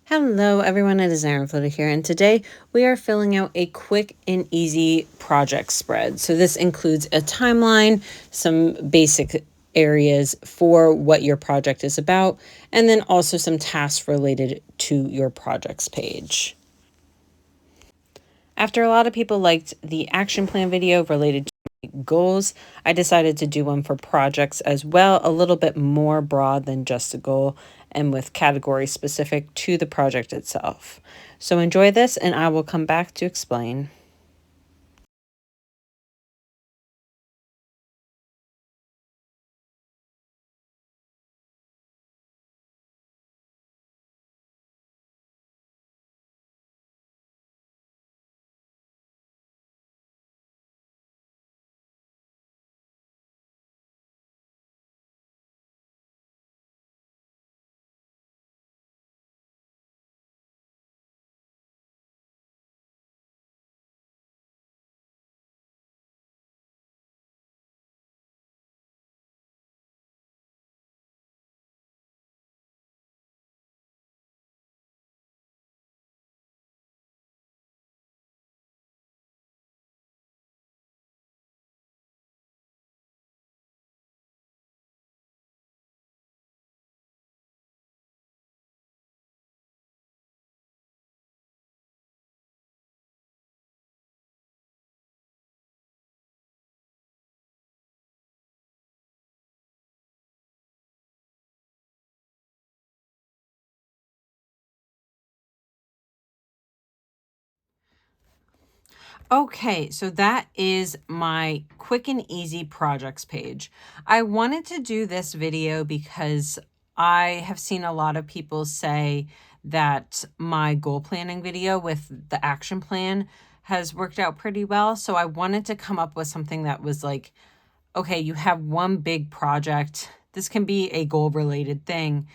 Hello everyone, it is Erin Floto here, and today we are filling out a quick and easy project spread. So this includes a timeline, some basic areas for what your project is about, and then also some tasks related to your projects page. After a lot of people liked the action plan video related to goals, I decided to do one for projects as well, a little bit more broad than just a goal and with category specific to the project itself. So enjoy this and I will come back to explain. Okay, so that is my quick and easy projects page. I wanted to do this video because I have seen a lot of people say that my goal planning video with the action plan has worked out pretty well. So I wanted to come up with something that was like, okay, you have one big project. This can be a goal related thing,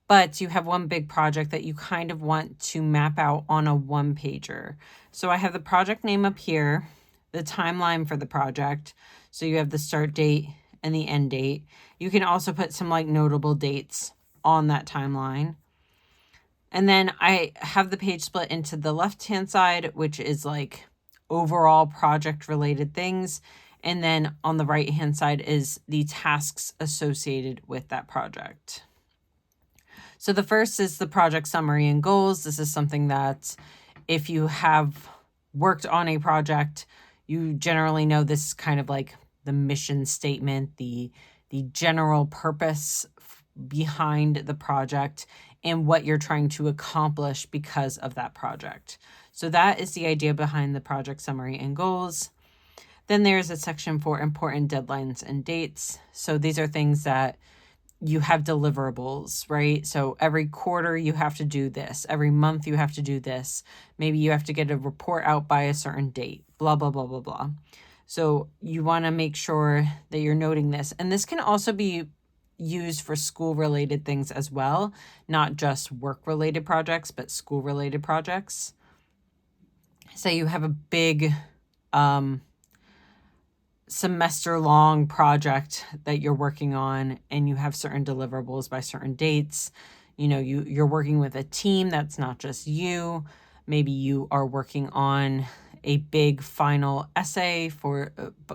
but you have one big project that you kind of want to map out on a one pager. So I have the project name up here, the timeline for the project. So you have the start date and the end date. You can also put some like notable dates on that timeline. And then I have the page split into the left-hand side, which is like overall project related things. And then on the right-hand side is the tasks associated with that project. So the first is the project summary and goals. This is something that if you have worked on a project, you generally know this is kind of like the mission statement, the general purpose behind the project and what you're trying to accomplish because of that project. So that is the idea behind the project summary and goals. Then there's a section for important deadlines and dates. So these are things that you have deliverables, right? So every quarter you have to do this. Every month you have to do this. Maybe you have to get a report out by a certain date, blah, blah, blah, blah, blah. So you want to make sure that you're noting this. And this can also be used for school related things as well, not just work related projects, but school related projects. Say you have a big semester long project that you're working on and you have certain deliverables by certain dates. You know, you're working with a team that's not just you. Maybe you are working on a big final essay for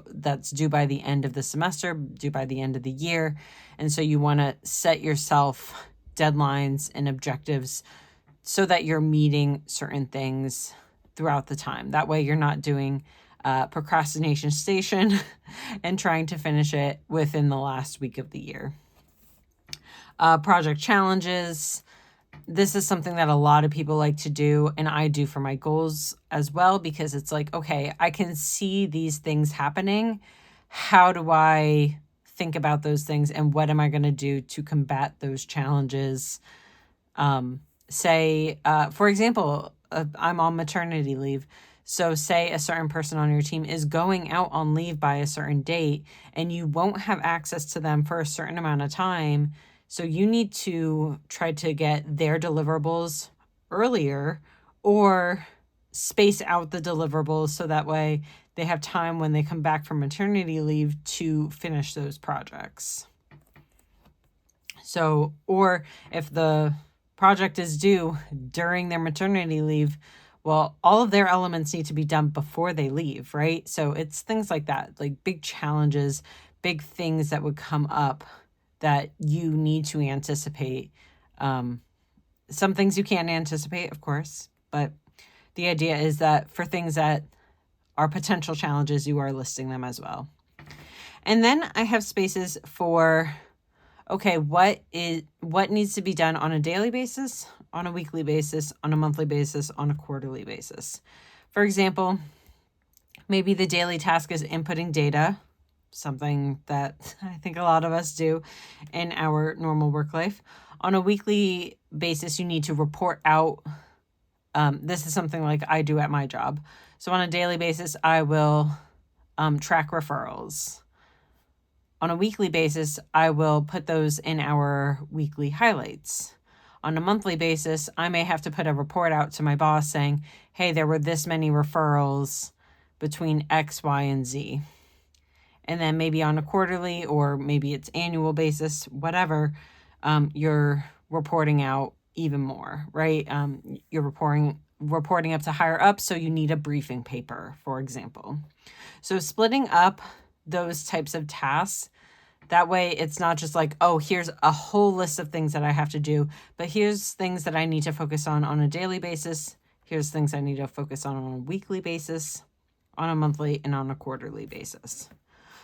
that's due by the end of the semester, due by the end of the year. And so you want to set yourself deadlines and objectives so that you're meeting certain things throughout the time. That way you're not doing procrastination station and trying to finish it within the last week of the year. Project challenges. This is something that a lot of people like to do, and I do for my goals as well, because it's like, okay, I can see these things happening. How do I think about those things, and what am I going to do to combat those challenges? For example, I'm on maternity leave. So say a certain person on your team is going out on leave by a certain date and you won't have access to them for a certain amount of time. So you need to try to get their deliverables earlier or space out the deliverables so that way they have time when they come back from maternity leave to finish those projects. So, or if the project is due during their maternity leave, well, all of their elements need to be done before they leave, right? So it's things like that, like big challenges, big things that would come up that you need to anticipate. Some things you can't anticipate, of course, but the idea is that for things that are potential challenges, you are listing them as well. And then I have spaces for, okay, what needs to be done on a daily basis, on a weekly basis, on a monthly basis, on a quarterly basis. For example, maybe the daily task is inputting data, something that I think a lot of us do in our normal work life. On a weekly basis, you need to report out. This is something like I do at my job. So on a daily basis, I will track referrals. On a weekly basis, I will put those in our weekly highlights. On a monthly basis, I may have to put a report out to my boss saying, hey, there were this many referrals between X, Y, and Z. And then maybe on a quarterly or maybe it's annual basis, whatever, you're reporting out even more, right? You're reporting up to higher up, so you need a briefing paper, for example. So splitting up those types of tasks, that way it's not just like, oh, here's a whole list of things that I have to do, but here's things that I need to focus on a daily basis. Here's things I need to focus on a weekly basis, on a monthly, and on a quarterly basis.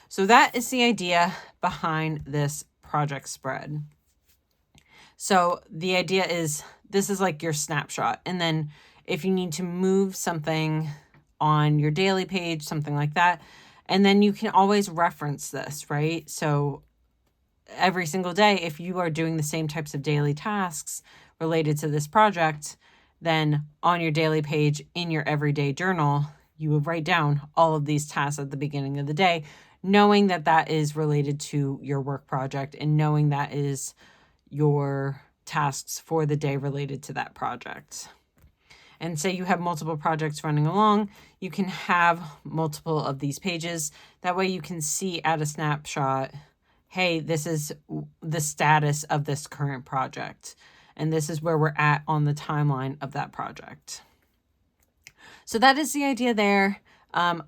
So that is the idea behind this project spread. So the idea is this is like your snapshot. And then if you need to move something on your daily page, something like that, and then you can always reference this, right? So every single day, if you are doing the same types of daily tasks related to this project, then on your daily page in your everyday journal, you will write down all of these tasks at the beginning of the day, knowing that that is related to your work project and knowing that is your tasks for the day related to that project. And say you have multiple projects running along, you can have multiple of these pages. That way you can see at a snapshot, hey, this is the status of this current project. And this is where we're at on the timeline of that project. So that is the idea there.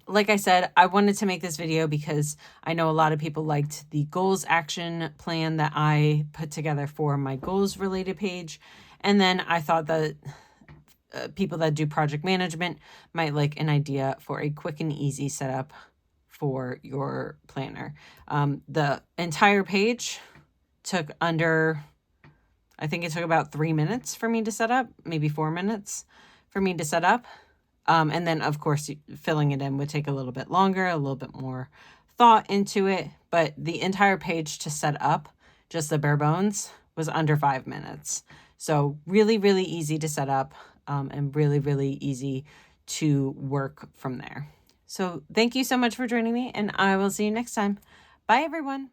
Like I said, I wanted to make this video because I know a lot of people liked the goals action plan that I put together for my goals related page. And then I thought that people that do project management might like an idea for a quick and easy setup for your planner. The entire page took I think it took about 3 minutes for me to set up, maybe 4 minutes for me to set up. And then, of course, filling it in would take a little bit longer, a little bit more thought into it. But the entire page to set up, just the bare bones, was under 5 minutes. So really, really easy to set up and really, really easy to work from there. So thank you so much for joining me, and I will see you next time. Bye, everyone.